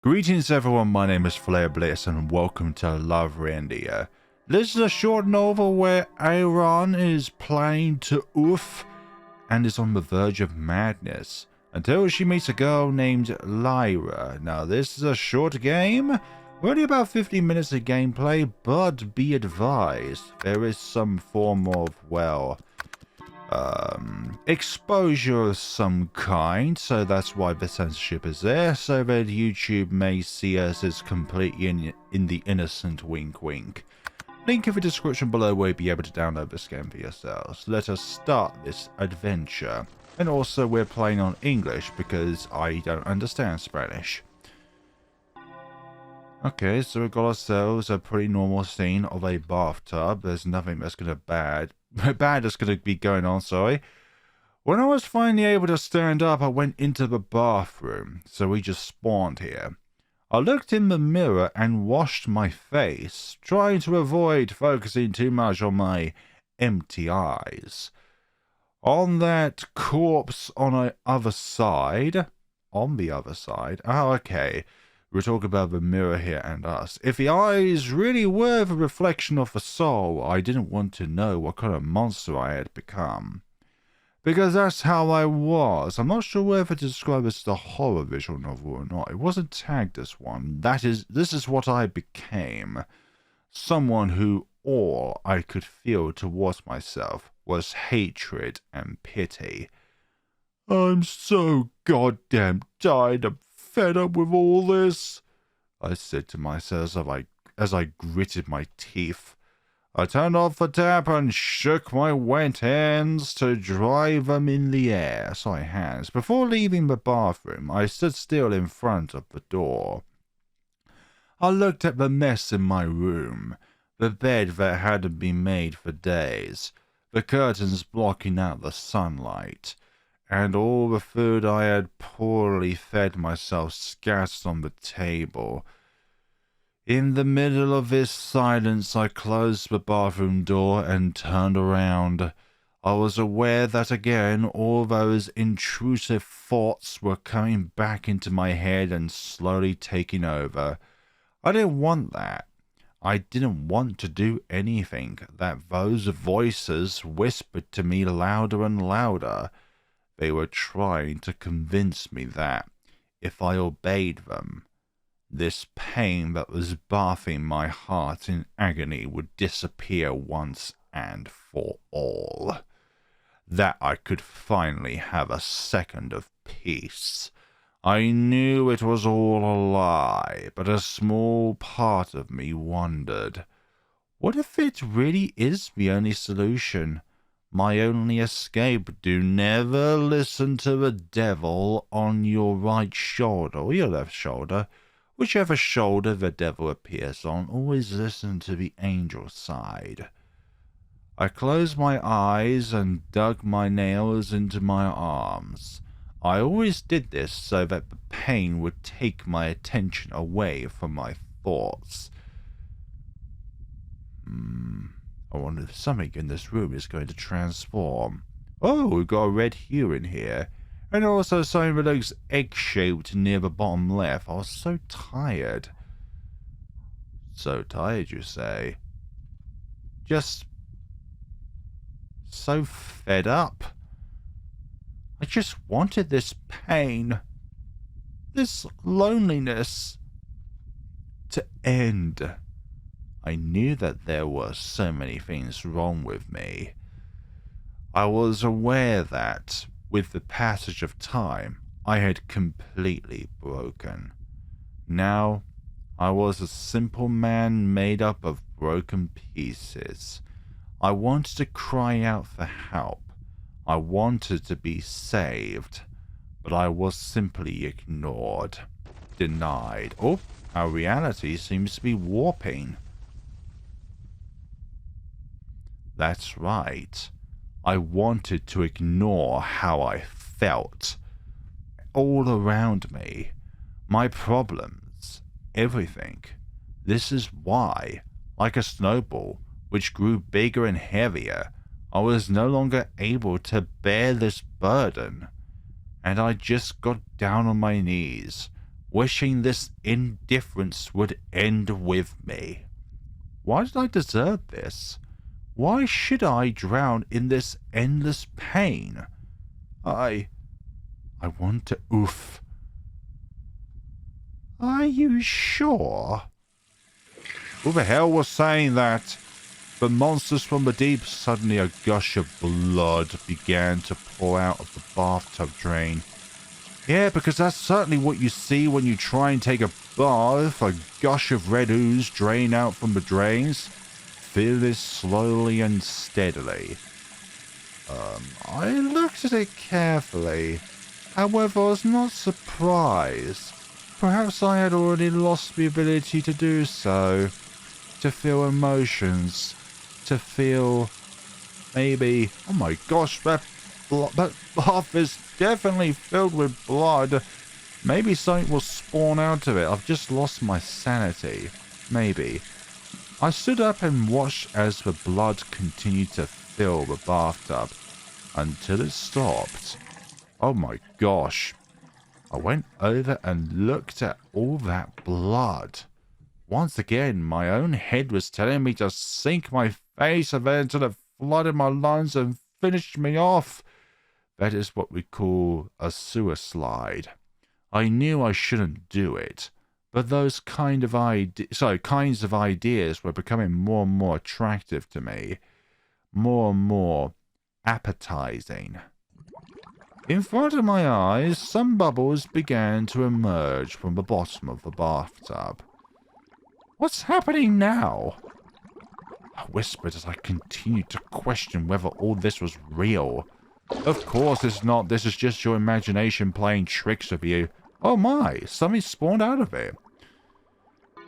Greetings everyone, my name is Bliss and welcome to Loverendia. This is a short novel where Eroraen is planning to oof and is on the verge of madness until she meets a girl named Lyra. Now this is a short game, only about 15 minutes of gameplay, but be advised, there is some form of, exposure of some kind, so that's why the censorship is there, so that YouTube may see us as completely in the innocent wink wink. Link in the description below where you'll be able to download this game for yourselves. Let us start this adventure. And also we're playing on English because I don't understand Spanish. Okay, so we've got ourselves a pretty normal scene of a bathtub. There's nothing that's bad that's gonna be going on, sorry. When I was finally able to stand up, I went into the bathroom, so we just spawned here. I looked in the mirror and washed my face, trying to avoid focusing too much on my empty eyes. On that corpse on the other side, oh okay, we're talking about the mirror here and us. If the eyes really were the reflection of the soul, I didn't want to know what kind of monster I had become. Because that's how I was. I'm not sure whether to describe this as a horror visual novel or not. It wasn't tagged as one. This is what I became. Someone who all I could feel towards myself was hatred and pity. I'm so goddamn tired and fed up with all this, I said to myself as I gritted my teeth. I turned off the tap and shook my wet hands to dry them in the air. Before leaving the bathroom, I stood still in front of the door. I looked at the mess in my room, the bed that hadn't been made for days, the curtains blocking out the sunlight, and all the food I had poorly fed myself scattered on the table. In the middle of this silence, I closed the bathroom door and turned around. I was aware that again all those intrusive thoughts were coming back into my head and slowly taking over. I didn't want that. I didn't want to do anything that those voices whispered to me louder and louder. They were trying to convince me that, if I obeyed them, this pain that was bathing my heart in agony would disappear once and for all. That I could finally have a second of peace. I knew it was all a lie, but a small part of me wondered, what if it really is the only solution? My only escape? Do never listen to the devil on your right shoulder or your left shoulder. Whichever shoulder the devil appears on, always listen to the angel side. I closed my eyes and dug my nails into my arms. I always did this so that the pain would take my attention away from my thoughts. I wonder if something in this room is going to transform. Oh, we've got a red hue in here. And also something that looks egg-shaped near the bottom left. I was so tired. So tired, you say? Just so fed up. I just wanted this pain, this loneliness to end. I knew that there were so many things wrong with me. I was aware that, with the passage of time, I had completely broken. Now, I was a simple man made up of broken pieces. I wanted to cry out for help. I wanted to be saved, but I was simply ignored, denied. Oh, our reality seems to be warping. That's right. I wanted to ignore how I felt. All around me. My problems. Everything. This is why, like a snowball, which grew bigger and heavier, I was no longer able to bear this burden. And I just got down on my knees, wishing this indifference would end with me. Why did I deserve this? Why should I drown in this endless pain? I want to oof. Are you sure? Who the hell was saying that? The monsters from the deep. Suddenly a gush of blood began to pour out of the bathtub drain. Yeah, because that's certainly what you see when you try and take a bath. A gush of red ooze drain out from the drains. Feel this slowly and steadily. I looked at it carefully. However, I was not surprised. Perhaps I had already lost the ability to do so. To feel emotions. To feel... maybe... oh my gosh, that bath is definitely filled with blood. Maybe something will spawn out of it. I've just lost my sanity. Maybe. I stood up and watched as the blood continued to fill the bathtub. Until it stopped. Oh my gosh. I went over and looked at all that blood. Once again, my own head was telling me to sink my face until it flooded my lungs and finished me off. That is what we call a suicide. I knew I shouldn't do it, but those kinds of ideas were becoming more and more attractive to me, more and more appetizing. In front of my eyes, some bubbles began to emerge from the bottom of the bathtub. What's happening now? I whispered as I continued to question whether all this was real. Of course it's not. This is just your imagination playing tricks with you. Oh my, something spawned out of it.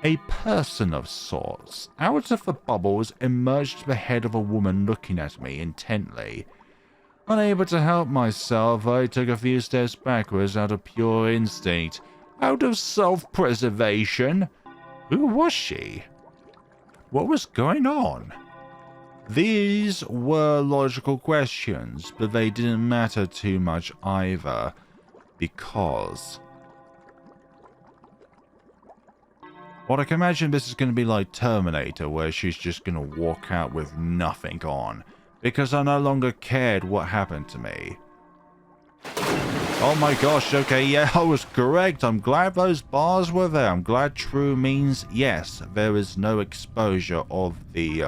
A person of sorts. Out of the bubbles emerged the head of a woman looking at me intently. Unable to help myself, I took a few steps backwards out of pure instinct. Out of self-preservation. Who was she? What was going on? These were logical questions, but they didn't matter too much either. Because... well, I can imagine this is going to be like Terminator, where she's just going to walk out with nothing on. Because I no longer cared what happened to me. Oh my gosh, okay, yeah, I was correct. I'm glad those bars were there. I'm glad true means yes, there is no exposure of the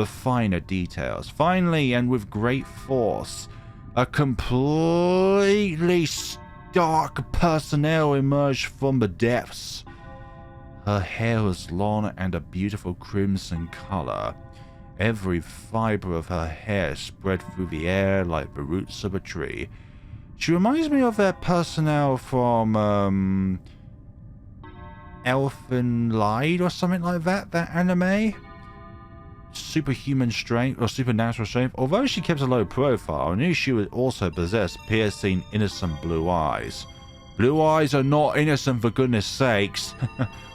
finer details. Finally, and with great force, a completely stark personnel emerged from the depths. Her hair was long and a beautiful crimson color. Every fiber of her hair spread through the air like the roots of a tree. She reminds me of that personnel from, Elfen Lied or something like that, that anime? Superhuman strength, or supernatural strength. Although she kept a low profile, I knew she would also possess piercing, innocent blue eyes. Blue eyes are not innocent, for goodness sakes.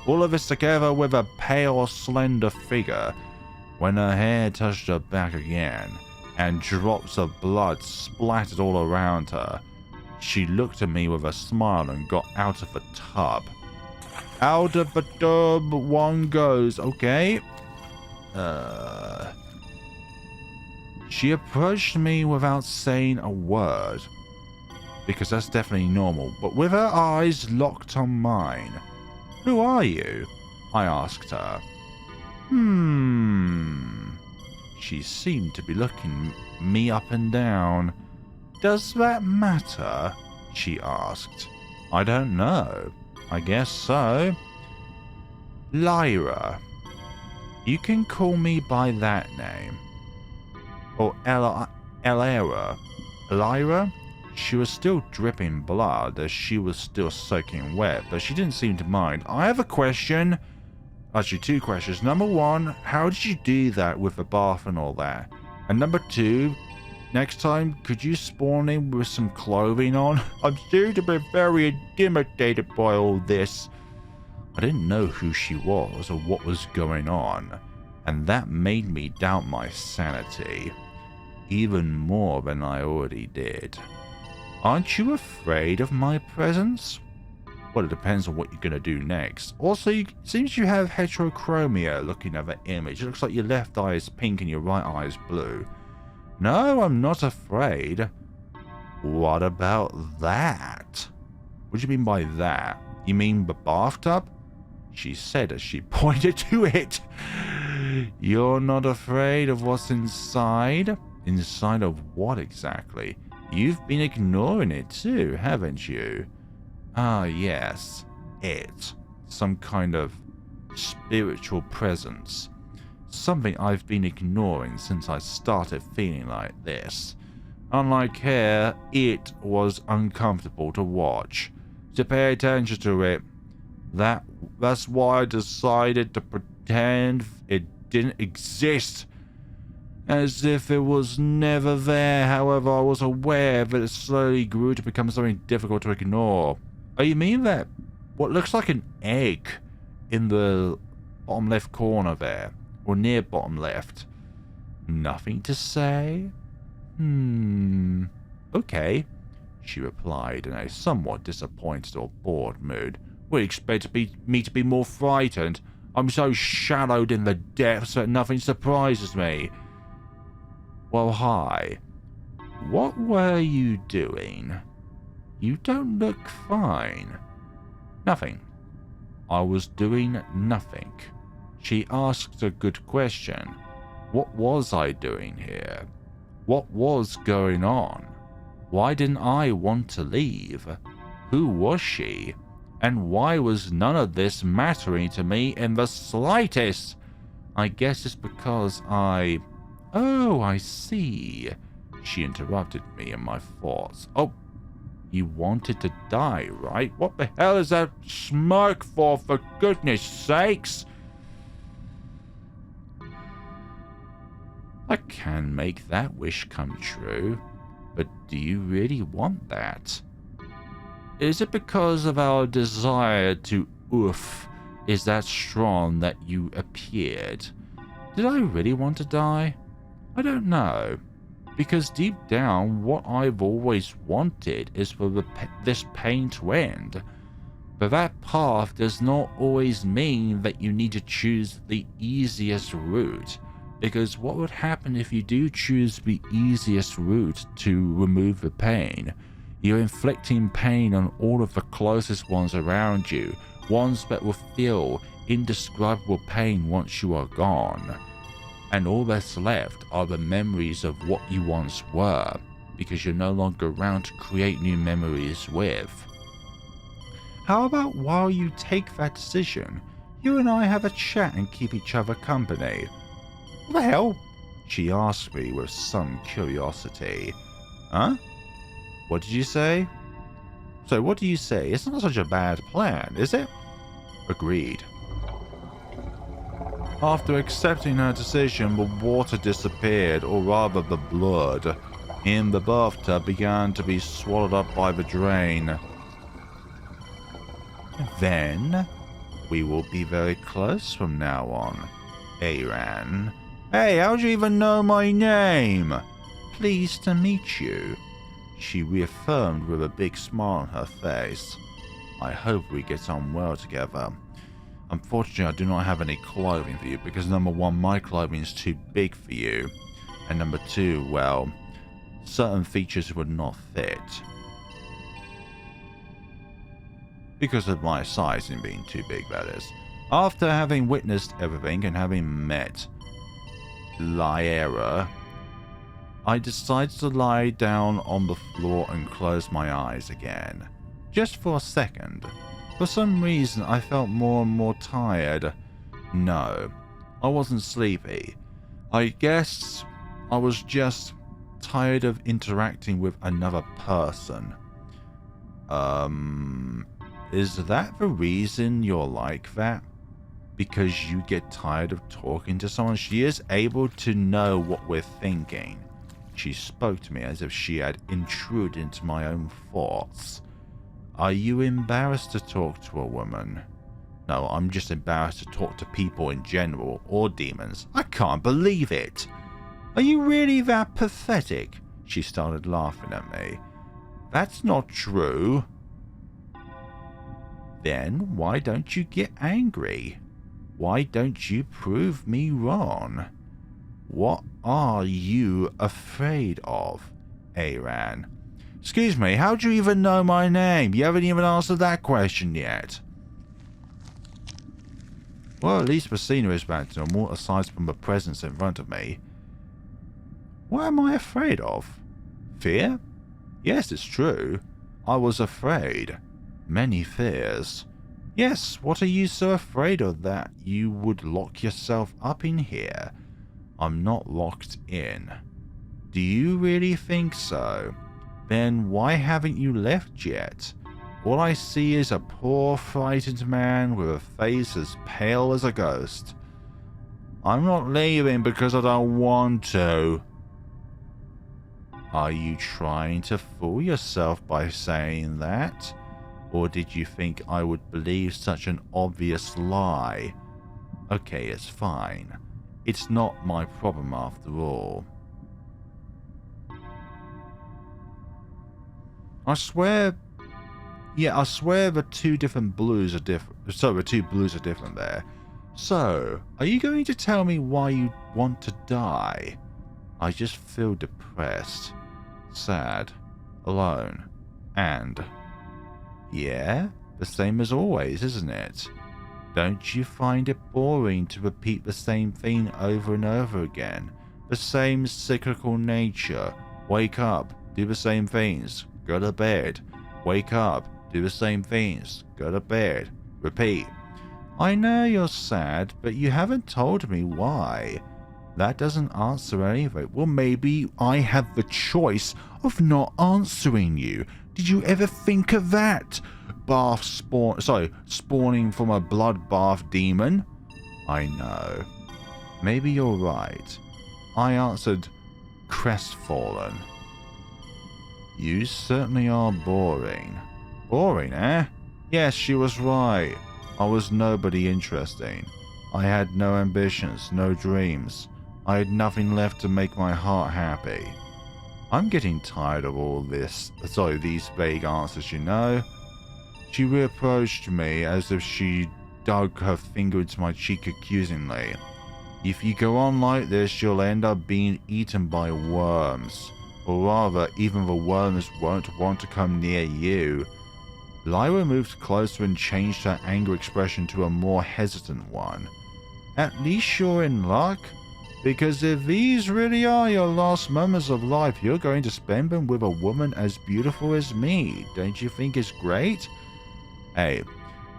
All of this together with a pale, slender figure. When her hair touched her back again, and drops of blood splattered all around her, she looked at me with a smile and got out of the tub. Out of the tub one goes, okay. She approached me without saying a word, because that's definitely normal, but with her eyes locked on mine. Who are you? I asked her. She seemed to be looking me up and down. Does that matter? She asked. I don't know. I guess so. Lyra. You can call me by that name. Or Elera. Lyra? She was still dripping blood as she was still soaking wet, but she didn't seem to mind. I have a question. Actually, two questions. Number one, how did you do that with the bath and all that? And number two, next time, could you spawn in with some clothing on? I'm starting to be very intimidated by all this. I didn't know who she was or what was going on, and that made me doubt my sanity. Even more than I already did. Aren't you afraid of my presence? Well, it depends on what you're going to do next. Also, it seems you have heterochromia looking at the image. It looks like your left eye is pink and your right eye is blue. No, I'm not afraid. What about that? What do you mean by that? You mean the bathtub? She said as she pointed to it. You're not afraid of what's inside? Inside of what exactly? You've been ignoring it too, haven't you? Ah, yes. It. Some kind of spiritual presence. Something I've been ignoring since I started feeling like this. Unlike her, it was uncomfortable to watch. To pay attention to it. That's why I decided to pretend it didn't exist. As if it was never there. However, I was aware that it slowly grew to become something difficult to ignore. Oh, you mean that what looks like an egg in the bottom left corner there? Or near bottom left? Nothing to say? Okay, she replied in a somewhat disappointed or bored mood. Would expect me to be more frightened. I'm so shadowed in the depths that nothing surprises me. Well, hi. What were you doing? You don't look fine. Nothing. I was doing nothing. She asked a good question. What was I doing here? What was going on? Why didn't I want to leave? Who was she? And why was none of this mattering to me in the slightest? I guess it's because Oh, I see. She interrupted me in my thoughts. Oh, you wanted to die, right? What the hell is that smirk for goodness sakes? I can make that wish come true, but do you really want that? Is it because of our desire to oof is that strong that you appeared? Did I really want to die? I don't know. Because deep down, what I've always wanted is for this pain to end. But that path does not always mean that you need to choose the easiest route. Because what would happen if you do choose the easiest route to remove the pain? You're inflicting pain on all of the closest ones around you, ones that will feel indescribable pain once you are gone. And all that's left are the memories of what you once were, because you're no longer around to create new memories with. How about while you take that decision, you and I have a chat and keep each other company? What the hell? She asked me with some curiosity. Huh? What did you say? So what do you say? It's not such a bad plan, is it? Agreed. After accepting her decision, the water disappeared, or rather the blood, in the bathtub began to be swallowed up by the drain. Then, we will be very close from now on, Eroraen. Hey, how'd you even know my name? Pleased to meet you, she reaffirmed with a big smile on her face. I hope we get on well together. Unfortunately, I do not have any clothing for you because number one, my clothing is too big for you. And number two, well, certain features would not fit. Because of my sizing being too big, that is. After having witnessed everything and having met Lyra, I decided to lie down on the floor and close my eyes again. Just for a second. For some reason, I felt more and more tired. No, I wasn't sleepy. I guess I was just tired of interacting with another person. Is that the reason you're like that? Because you get tired of talking to someone? She is able to know what we're thinking. She spoke to me as if she had intruded into my own thoughts. Are you embarrassed to talk to a woman? No, I'm just embarrassed to talk to people in general, or demons. I can't believe it. Are you really that pathetic? She started laughing at me. That's not true. Then why don't you get angry? Why don't you prove me wrong? What are you afraid of, Eroraen? Excuse me, how do you even know my name? You haven't even answered that question yet. Well, at least the scenery is back to normal, aside from the presence in front of me. What am I afraid of? Fear? Yes, it's true. I was afraid. Many fears. Yes, what are you so afraid of that you would lock yourself up in here? I'm not locked in. Do you really think so? Then why haven't you left yet? All I see is a poor, frightened man with a face as pale as a ghost. I'm not leaving because I don't want to. Are you trying to fool yourself by saying that? Or did you think I would believe such an obvious lie? Okay, it's fine. It's not my problem after all. I swear the two blues are different there. So, are you going to tell me why you want to die? I just feel depressed, sad, alone, and... Yeah, the same as always, isn't it? Don't you find it boring to repeat the same thing over and over again? The same cyclical nature. Wake up, do the same things, go to bed. Wake up, do the same things, go to bed. Repeat. I know you're sad, but you haven't told me why. That doesn't answer anything. Well, maybe I have the choice of not answering you. Did you ever think of that? Spawning from a bloodbath demon? I know. Maybe you're right. I answered, crestfallen. You certainly are boring. Boring, eh? Yes, she was right. I was nobody interesting. I had no ambitions, no dreams. I had nothing left to make my heart happy. I'm getting tired of all these vague answers, you know. She reapproached me as if she dug her finger into my cheek accusingly. If you go on like this, you'll end up being eaten by worms. Or rather, even the worms won't want to come near you. Lyra moved closer and changed her anger expression to a more hesitant one. At least you're in luck. Because if these really are your last moments of life, you're going to spend them with a woman as beautiful as me. Don't you think it's great? Hey,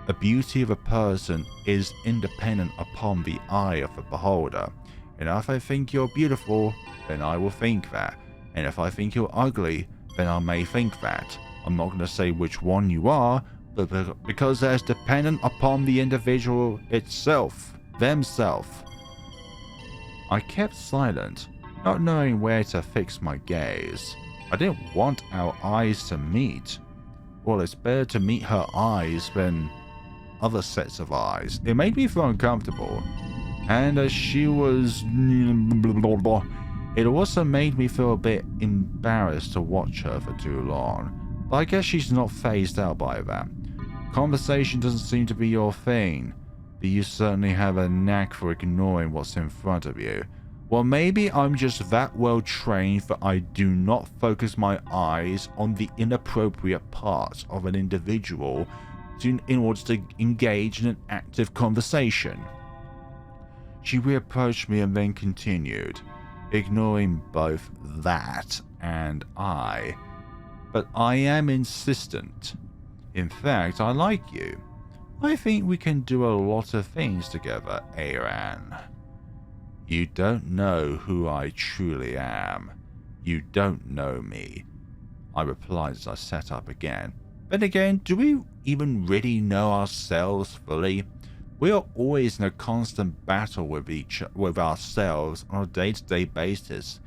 the beauty of a person is independent upon the eye of the beholder. And if I think you're beautiful, then I will think that. And if I think you're ugly, then I may think that. I'm not going to say which one you are, but because that's dependent upon the individual itself, themselves. I kept silent, not knowing where to fix my gaze. I didn't want our eyes to meet. Well, it's better to meet her eyes than other sets of eyes. It made me feel uncomfortable. And as she was... It also made me feel a bit embarrassed to watch her for too long. But I guess she's not phased out by that. Conversation doesn't seem to be your thing. But you certainly have a knack for ignoring what's in front of you. Well, maybe I'm just that well trained that I do not focus my eyes on the inappropriate parts of an individual in order to engage in an active conversation. She reapproached me and then continued, ignoring both that and I. But I am insistent. In fact, I like you. I think we can do a lot of things together, Eroraen. You don't know who I truly am. You don't know me. I replied as I sat up again. Then again, do we even really know ourselves fully? We are always in a constant battle with ourselves on a day-to-day basis.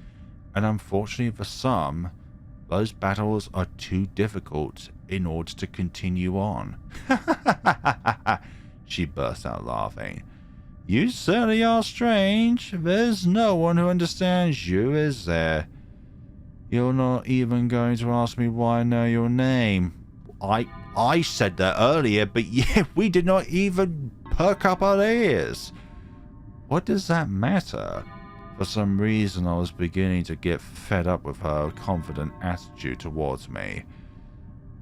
And unfortunately for some, those battles are too difficult in order to continue on. She burst out laughing. You certainly are strange. There's no one who understands you, is there? You're not even going to ask me why I know your name. I said that earlier, but yeah, we did not even perk up our ears. What does that matter? For some reason, I was beginning to get fed up with her confident attitude towards me.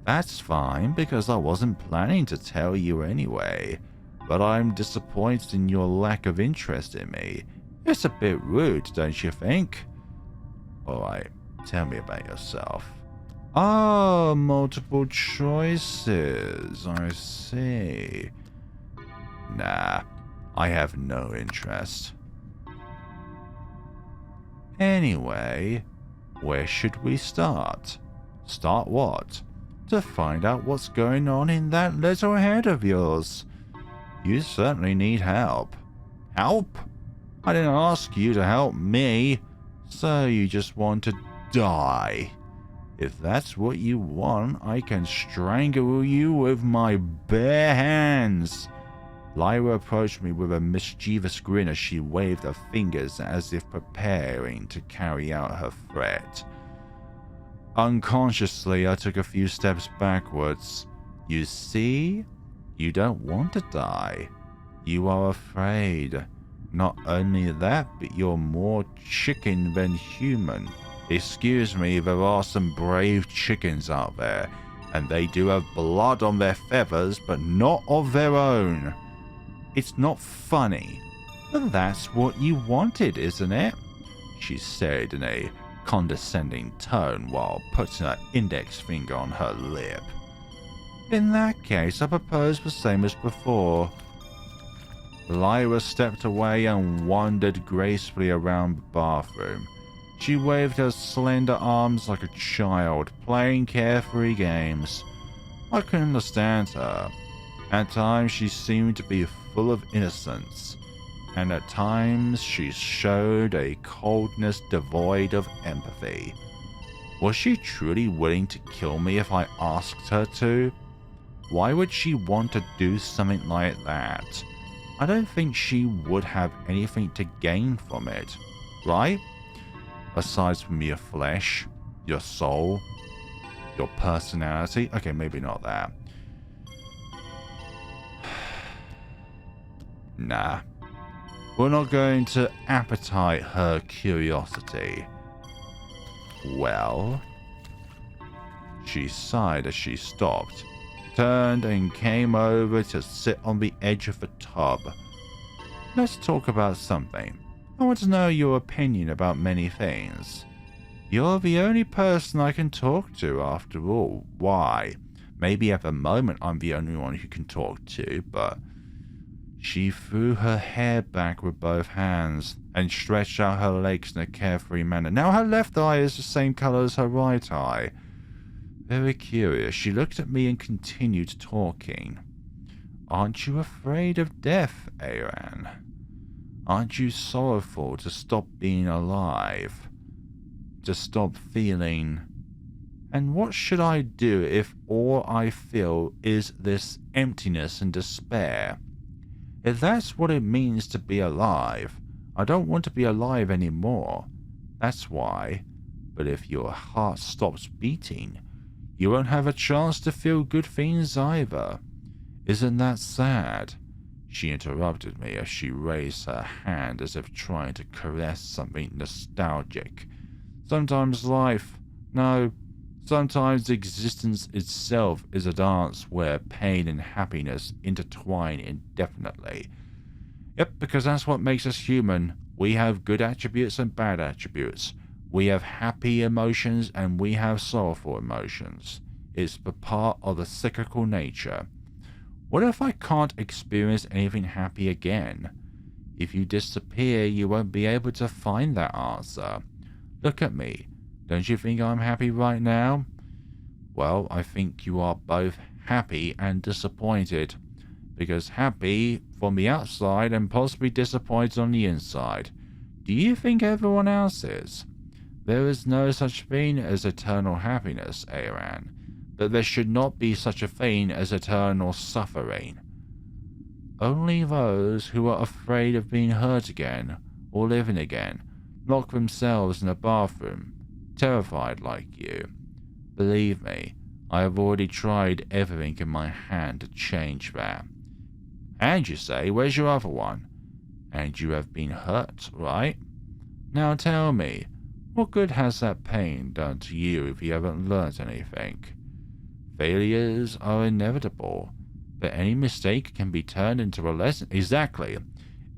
That's fine, because I wasn't planning to tell you anyway. But I'm disappointed in your lack of interest in me. It's a bit rude, don't you think? Alright, tell me about yourself. Ah, multiple choices. I see. Nah, I have no interest. Anyway, where should we start? Start what? To find out what's going on in that little head of yours. You certainly need help. Help? I didn't ask you to help me. So you just want to die. If that's what you want, I can strangle you with my bare hands. Lyra approached me with a mischievous grin as she waved her fingers as if preparing to carry out her threat. Unconsciously, I took a few steps backwards. You see? You don't want to die. You are afraid. Not only that, but you're more chicken than human. Excuse me, there are some brave chickens out there, and they do have blood on their feathers, but not of their own. It's not funny, but that's what you wanted, isn't it? She said in a condescending tone while putting her index finger on her lip. In that case, I propose the same as before. Lyra stepped away and wandered gracefully around the bathroom. She waved her slender arms like a child, playing carefree games. I couldn't understand her. At times she seemed to be full of innocence, and at times she showed a coldness devoid of empathy. Was she truly willing to kill me if I asked her to? Why would she want to do something like that? I don't think she would have anything to gain from it, right? Aside from your flesh, your soul, your personality. Okay, maybe not that. Nah. We're not going to appetite her curiosity. Well? She sighed as she stopped, turned and came over to sit on the edge of the tub. Let's talk about something. I want to know your opinion about many things. You're the only person I can talk to after all. Why? Maybe at the moment I'm the only one who can talk to, but... She threw her hair back with both hands and stretched out her legs in a carefree manner. Now her left eye is the same color as her right eye. Very curious, she looked at me and continued talking. Aren't you afraid of death, Eroraen? Aren't you sorrowful to stop being alive? To stop feeling? And what should I do if all I feel is this emptiness and despair? If that's what it means to be alive, I don't want to be alive anymore. That's why. But if your heart stops beating, you won't have a chance to feel good things either. Isn't that sad? She interrupted me as she raised her hand as if trying to caress something nostalgic. Sometimes sometimes existence itself is a dance where pain and happiness intertwine indefinitely. Yep, because that's what makes us human. We have good attributes and bad attributes. We have happy emotions and we have sorrowful emotions. It's the part of the cyclical nature. What if I can't experience anything happy again? If you disappear, you won't be able to find that answer. Look at me. Don't you think I'm happy right now? Well, I think you are both happy and disappointed. Because happy from the outside and possibly disappointed on the inside. Do you think everyone else is? There is no such thing as eternal happiness, Eroraen. But there should not be such a thing as eternal suffering. Only those who are afraid of being hurt again, or living again, lock themselves in a bathroom, terrified like you. Believe me, I have already tried everything in my hand to change that. And you say, where's your other one? And you have been hurt, right? Now tell me, what good has that pain done to you if you haven't learnt anything? Failures are inevitable, but any mistake can be turned into a lesson. Exactly.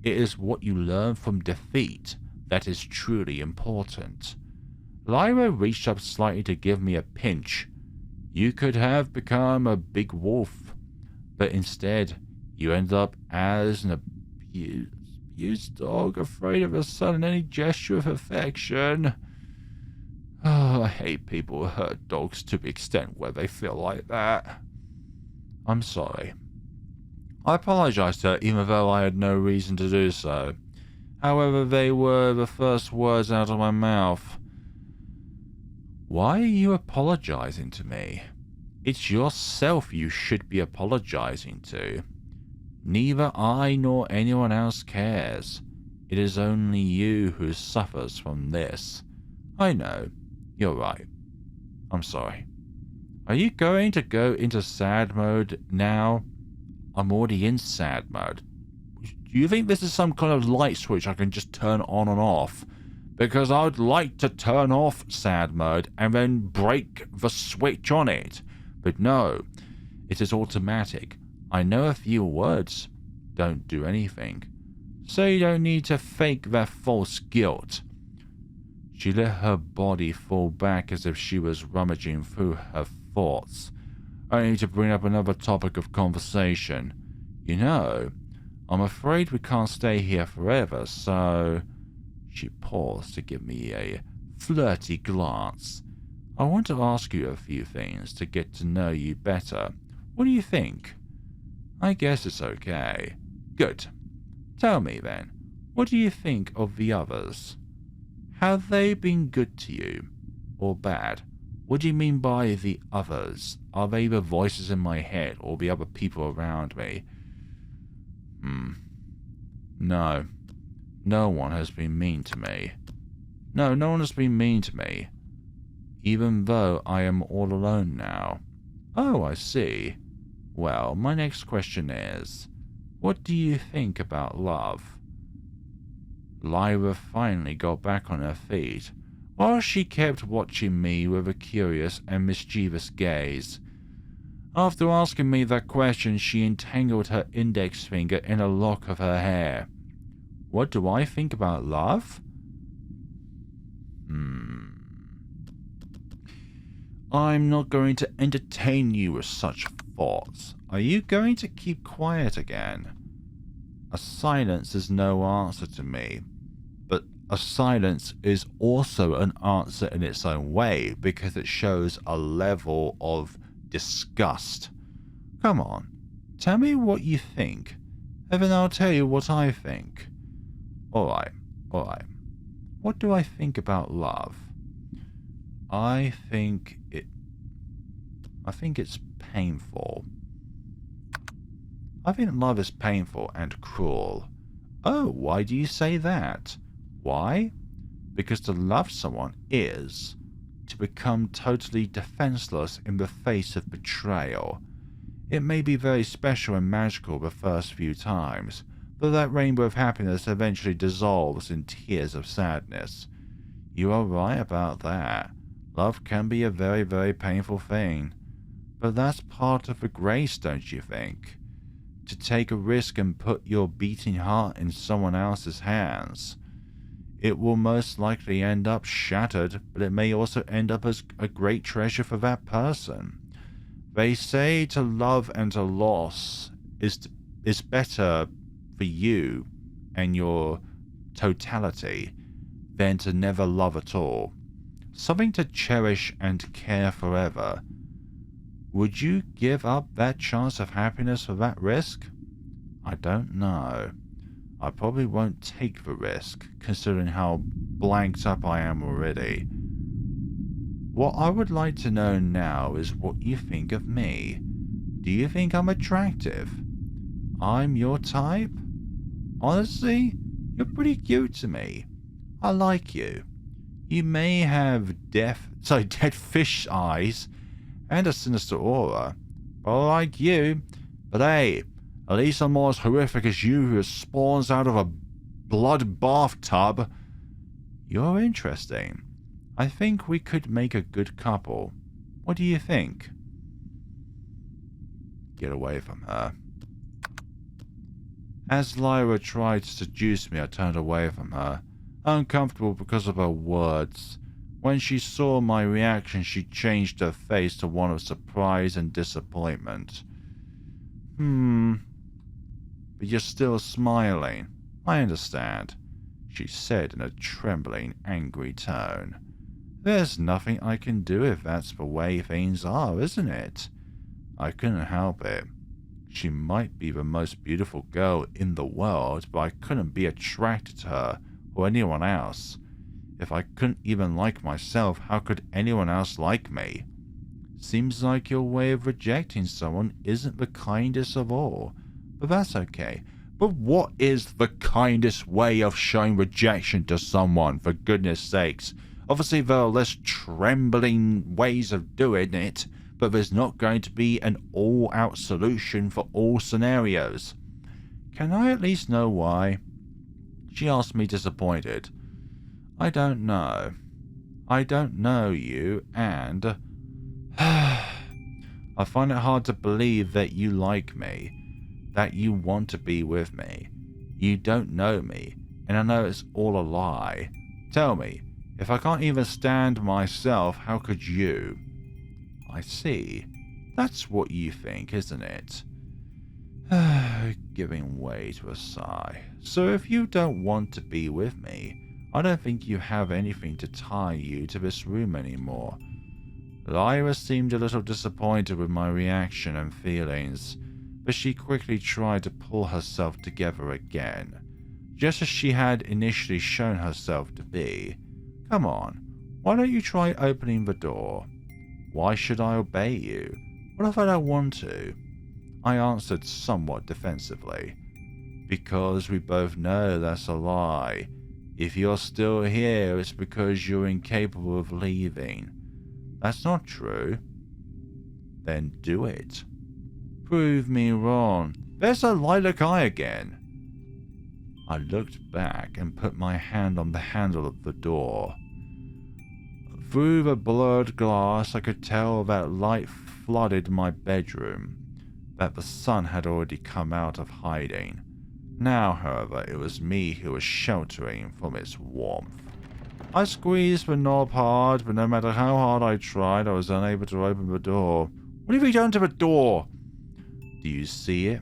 It is what you learn from defeat that is truly important. Lyra reached up slightly to give me a pinch. You could have become a big wolf, but instead you end up as an abused dog, afraid of a sudden any gesture of affection. Oh, I hate people who hurt dogs to the extent where they feel like that. I'm sorry. I apologized to her even though I had no reason to do so. However, they were the first words out of my mouth. Why are you apologizing to me? It's yourself you should be apologizing to. Neither I nor anyone else cares. It is only you who suffers from this. I know. You're right. I'm sorry. Are you going to go into sad mode now? I'm already in sad mode. Do you think this is some kind of light switch I can just turn on and off? Because I would like to turn off sad mode and then break the switch on it. But no, it is automatic. I know a few words. Don't do anything. So you don't need to fake that false guilt. She let her body fall back as if she was rummaging through her thoughts, only to bring up another topic of conversation. You know, I'm afraid we can't stay here forever, so... She paused to give me a flirty glance. I want to ask you a few things to get to know you better. What do you think? I guess it's okay. Good. Tell me then, what do you think of the others? Have they been good to you? Or bad? What do you mean by the others? Are they the voices in my head or the other people around me? No. No one has been mean to me. No one has been mean to me. Even though I am all alone now. Oh, I see. Well, my next question is, what do you think about love? Lyra finally got back on her feet, while she kept watching me with a curious and mischievous gaze. After asking me that question, she entangled her index finger in a lock of her hair. What do I think about love? I'm not going to entertain you with such thoughts. Are you going to keep quiet again? A silence is no answer to me, but a silence is also an answer in its own way because it shows a level of disgust. Come on, tell me what you think, and then I'll tell you what I think. Alright. What do I think about love? I think it's painful. I think love is painful and cruel. Oh, why do you say that? Why? Because to love someone is to become totally defenseless in the face of betrayal. It may be very special and magical the first few times, but that rainbow of happiness eventually dissolves in tears of sadness. You are right about that. Love can be a very, very painful thing. But that's part of the grace, don't you think? To take a risk and put your beating heart in someone else's hands. It will most likely end up shattered, but it may also end up as a great treasure for that person. They say to love and to loss is better for you and your totality than to never love at all. Something to cherish and care forever. Would you give up that chance of happiness for that risk? I don't know. I probably won't take the risk, considering how blanked up I am already. What I would like to know now is what you think of me. Do you think I'm attractive? I'm your type? Honestly, you're pretty cute to me. I like you. You may have dead fish eyes and a sinister aura. But like you. But hey, at least I'm not as horrific as you who spawns out of a blood bathtub. You're interesting. I think we could make a good couple. What do you think? Get away from her. As Lyra tried to seduce me, I turned away from her, uncomfortable because of her words. When she saw my reaction, she changed her face to one of surprise and disappointment. But you're still smiling. I understand, she said in a trembling, angry tone. There's nothing I can do if that's the way things are, isn't it? I couldn't help it. She might be the most beautiful girl in the world, but I couldn't be attracted to her or anyone else. If I couldn't even like myself, how could anyone else like me? Seems like your way of rejecting someone isn't the kindest of all, but that's okay. But what is the kindest way of showing rejection to someone, for goodness sakes? Obviously there are less trembling ways of doing it, but there's not going to be an all-out solution for all scenarios. Can I at least know why? She asked me, disappointed. I don't know. I don't know you, and I find it hard to believe that you like me, that you want to be with me. You don't know me, and I know it's all a lie. Tell me, if I can't even stand myself, how could you? I see. That's what you think, isn't it? Giving way to a sigh. So if you don't want to be with me, I don't think you have anything to tie you to this room anymore. Lyra seemed a little disappointed with my reaction and feelings, but she quickly tried to pull herself together again, just as she had initially shown herself to be. Come on, why don't you try opening the door? Why should I obey you? What if I don't want to? I answered somewhat defensively. Because we both know that's a lie. If you're still here, it's because you're incapable of leaving. That's not true. Then do it. Prove me wrong. There's a lilac eye again. I looked back and put my hand on the handle of the door. Through the blurred glass, I could tell that light flooded my bedroom, that the sun had already come out of hiding. Now, however, it was me who was sheltering from its warmth. I squeezed the knob hard, but no matter how hard I tried, I was unable to open the door. What have you done to the door? Do you see it?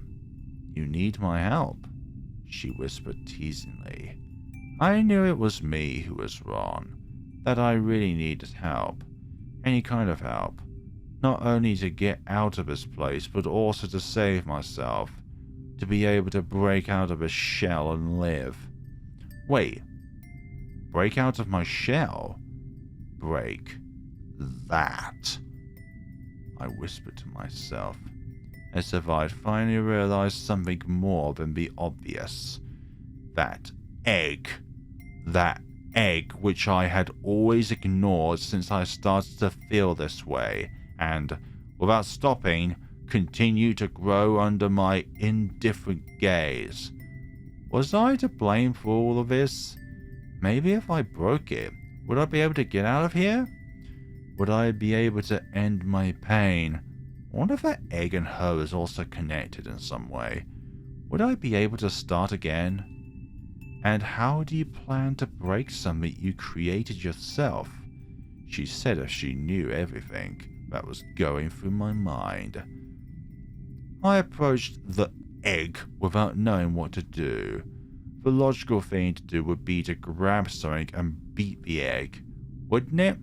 You need my help, she whispered teasingly. I knew it was me who was wrong, that I really needed help. Any kind of help. Not only to get out of this place, but also to save myself. To be able to break out of a shell and live. Wait. Break out of my shell? Break that? I whispered to myself, as if I'd finally realized something more than the obvious. That egg. That egg which I had always ignored since I started to feel this way, and, without stopping, continued to grow under my indifferent gaze. Was I to blame for all of this? Maybe if I broke it, would I be able to get out of here? Would I be able to end my pain? I wonder if that egg and her is also connected in some way. Would I be able to start again? And how do you plan to break something you created yourself? She said as she knew everything that was going through my mind. I approached the egg without knowing what to do. The logical thing to do would be to grab something and beat the egg, wouldn't it?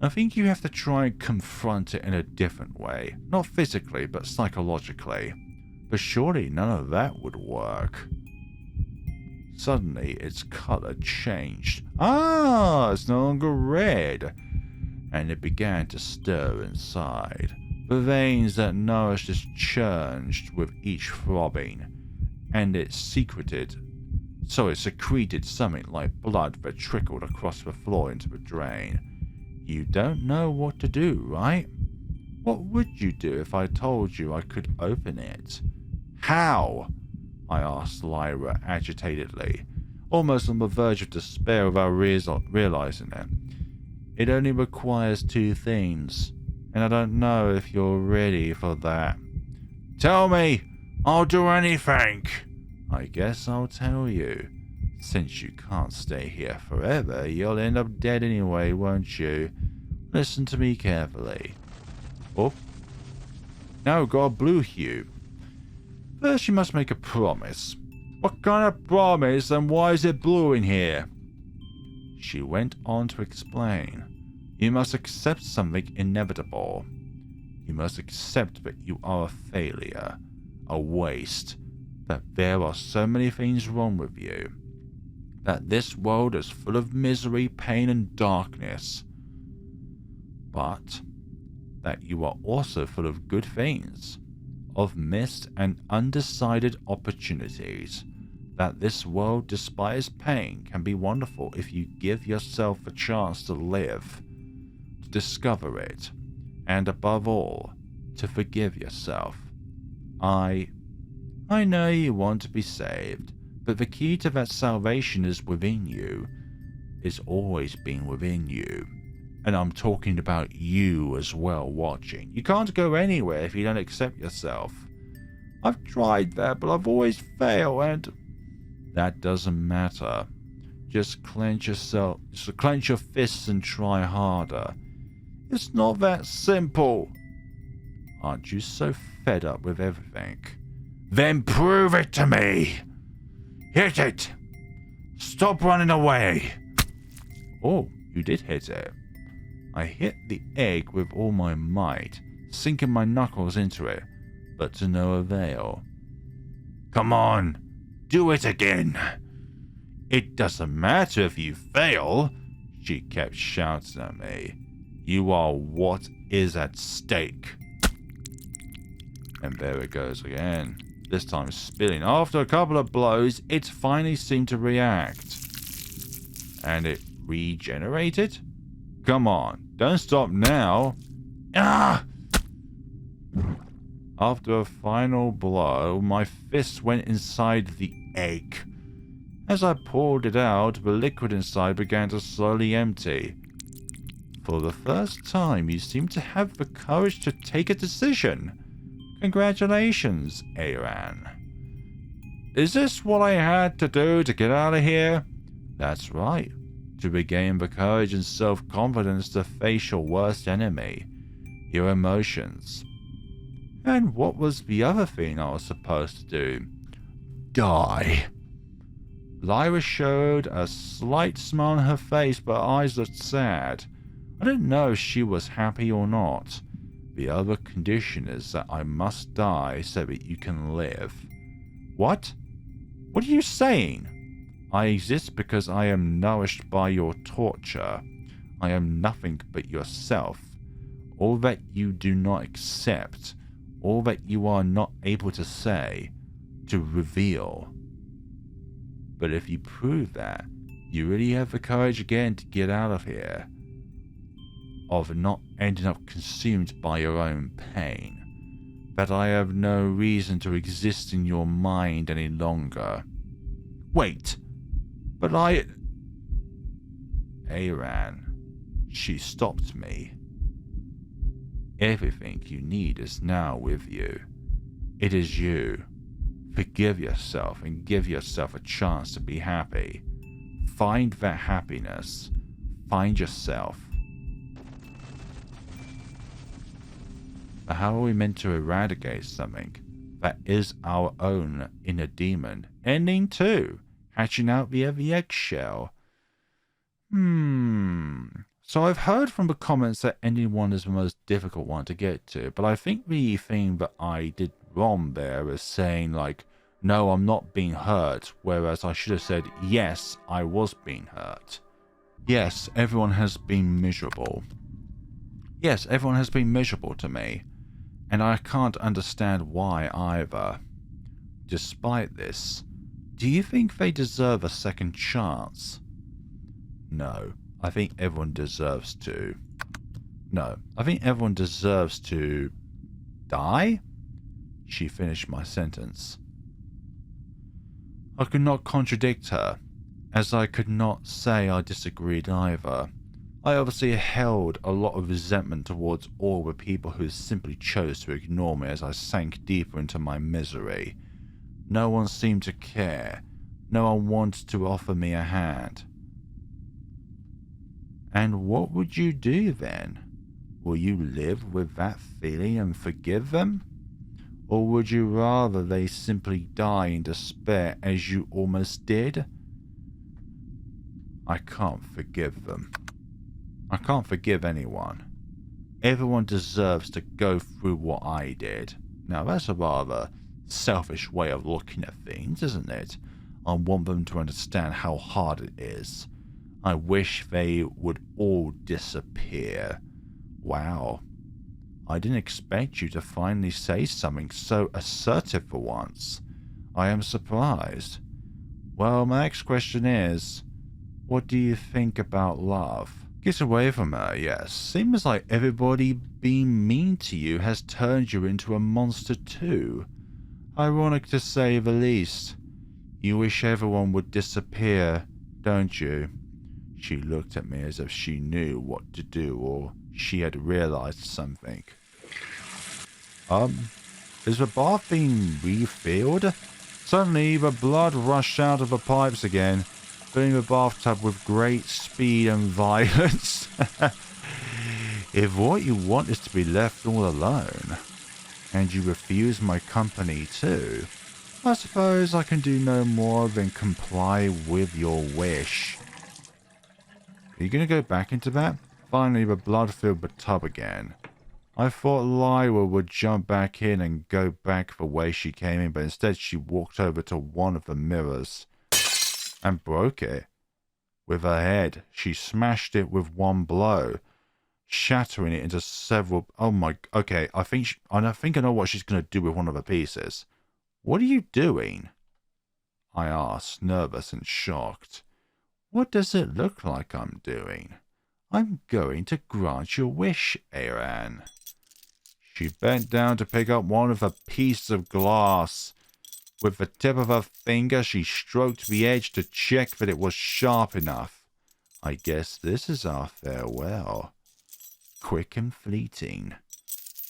I think you have to try and confront it in a different way. Not physically, but psychologically. But surely none of that would work. Suddenly, its color changed. Ah, it's no longer red. And it began to stir inside. The veins that nourished it churned with each throbbing, and it secreted something like blood that trickled across the floor into the drain. You don't know what to do, right? What would you do if I told you I could open it? How? I asked Lyra agitatedly, almost on the verge of despair without realizing it. It only requires 2 things, and I don't know if you're ready for that. Tell me! I'll do anything! I guess I'll tell you. Since you can't stay here forever, you'll end up dead anyway, won't you? Listen to me carefully. Oh. No, got a blue hue. First you must make a promise. What kind of promise, and why is it blue in here? She went on to explain. You must accept something inevitable. You must accept that you are a failure, a waste, that there are so many things wrong with you, that this world is full of misery, pain, and darkness, but that you are also full of good things, of missed and undecided opportunities, that this world, despite its pain, can be wonderful if you give yourself a chance to live, to discover it, and above all, to forgive yourself. I know you want to be saved, but the key to that salvation is within you. It's always been within you. And I'm talking about you as well watching. You can't go anywhere if you don't accept yourself. I've tried that, but I've always failed, and that doesn't matter. Just clench your fists and try harder. It's not that simple. Aren't you so fed up with everything? Then prove it to me! Hit it! Stop running away! Oh, you did hit it. I hit the egg with all my might, sinking my knuckles into it, but to no avail. Come on, do it again! It doesn't matter if you fail, she kept shouting at me. You are what is at stake. And there it goes again, this time spilling. After a couple of blows, it finally seemed to react. And it regenerated? Come on, don't stop now. Ah! After a final blow, my fist went inside the egg. As I pulled it out, the liquid inside began to slowly empty. For the first time, you seem to have the courage to take a decision. Congratulations, Eroraen. Is this what I had to do to get out of here? That's right. To regain the courage and self-confidence to face your worst enemy, your emotions. And what was the other thing I was supposed to do? Die. Lyra showed a slight smile on her face, but her eyes looked sad. I didn't know if she was happy or not. The other condition is that I must die so that you can live. What? What are you saying? I exist because I am nourished by your torture. I am nothing but yourself. All that you do not accept. All that you are not able to say, to reveal. But if you prove that, you really have the courage again to get out of here. Of not ending up consumed by your own pain. That I have no reason to exist in your mind any longer. Wait, but Eroraen, she stopped me. Everything you need is now with you. It is you. Forgive yourself and give yourself a chance to be happy. Find that happiness. Find yourself. But how are we meant to eradicate something that is our own inner demon? Ending 2. Hatching out via the eggshell. So I've heard from the comments that ending 1 is the most difficult one to get to. But I think the thing that I did wrong there is saying like, no, I'm not being hurt. Whereas I should have said, yes, I was being hurt. Yes, everyone has been miserable. Yes, everyone has been miserable to me. And I can't understand why either. Despite this, do you think they deserve a second chance? No, I think everyone deserves to. No, I think everyone deserves to die? She finished my sentence. I could not contradict her, as I could not say I disagreed either. I obviously held a lot of resentment towards all the people who simply chose to ignore me as I sank deeper into my misery. No one seemed to care. No one wanted to offer me a hand. And what would you do then? Will you live with that feeling and forgive them? Or would you rather they simply die in despair as you almost did? I can't forgive them. I can't forgive anyone. Everyone deserves to go through what I did. Now that's a rather selfish way of looking at things, isn't it? I want them to understand how hard it is. I wish they would all disappear. Wow. I didn't expect you to finally say something so assertive for once. I am surprised. Well, my next question is, what do you think about love? Get away from her, yes. Seems like everybody being mean to you has turned you into a monster too. Ironic to say the least. You wish everyone would disappear, don't you? She looked at me as if she knew what to do or she had realized something. Is the bath being refilled? Suddenly, the blood rushed out of the pipes again, filling the bathtub with great speed and violence. If what you want is to be left all alone, and you refuse my company too, I suppose I can do no more than comply with your wish. Are you going to go back into that? Finally, the blood filled the tub again. I thought Lyra would jump back in and go back the way she came in, but instead she walked over to one of the mirrors and broke it. With her head, she smashed it with one blow, shattering it into several... Oh my... Okay, I think I know what she's going to do with one of the pieces. What are you doing? I asked, nervous and shocked. What does it look like I'm doing? I'm going to grant your wish, Eroraen. She bent down to pick up one of the pieces of glass. With the tip of her finger, she stroked the edge to check that it was sharp enough. I guess this is our farewell. Quick and fleeting.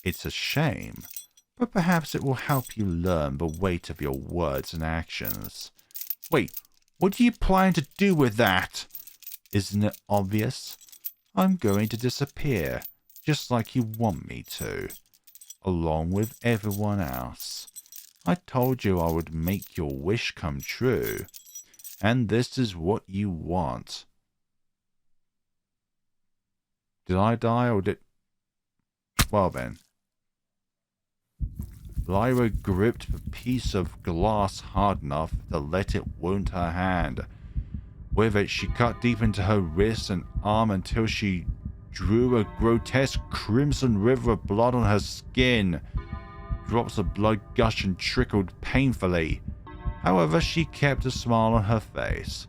It's a shame, but perhaps it will help you learn the weight of your words and actions. Wait, what do you plan to do with that? Isn't it obvious? I'm going to disappear, just like you want me to, along with everyone else. I told you I would make your wish come true, and this is what you want. Did I die or did... Well then. Lyra gripped the piece of glass hard enough to let it wound her hand. With it, she cut deep into her wrist and arm until she drew a grotesque crimson river of blood on her skin. Drops of blood gushed and trickled painfully. However, she kept a smile on her face,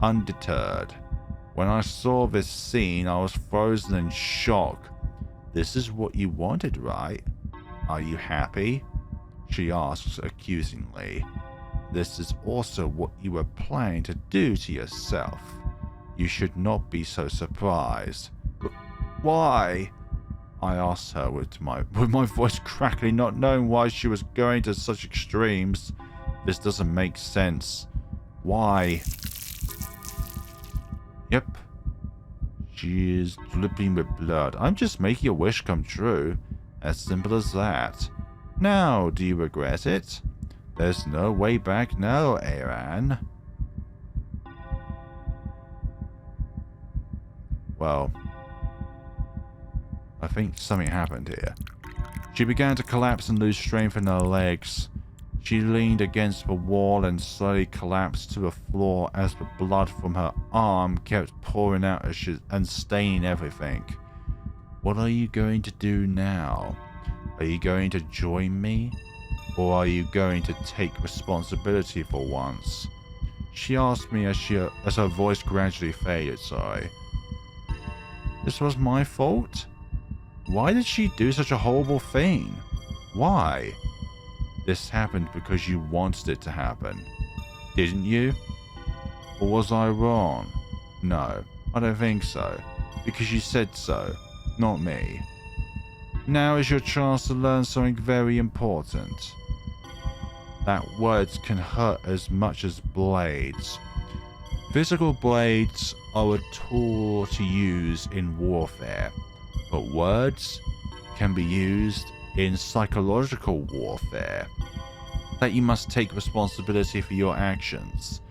undeterred. When I saw this scene, I was frozen in shock. This is what you wanted, right? Are you happy? She asked accusingly. This is also what you were planning to do to yourself. You should not be so surprised. Why? I asked her with my voice crackling, not knowing why she was going to such extremes. This doesn't make sense. Why? Yep. She is dripping with blood. I'm just making a wish come true. As simple as that. Now, do you regret it? There's no way back now, Eroraen. Well, I think something happened here. She began to collapse and lose strength in her legs. She leaned against the wall and slowly collapsed to the floor as the blood from her arm kept pouring out and staining everything. What are you going to do now? Are you going to join me? Or are you going to take responsibility for once? She asked me as her voice gradually faded, sorry. This was my fault? Why did she do such a horrible thing? Why? This happened because you wanted it to happen, didn't you? Or was I wrong? No, I don't think so, because you said so, not me. Now is your chance to learn something very important. That words can hurt as much as blades. Physical blades are a tool to use in warfare, but words can be used in psychological warfare. That you must take responsibility for your actions,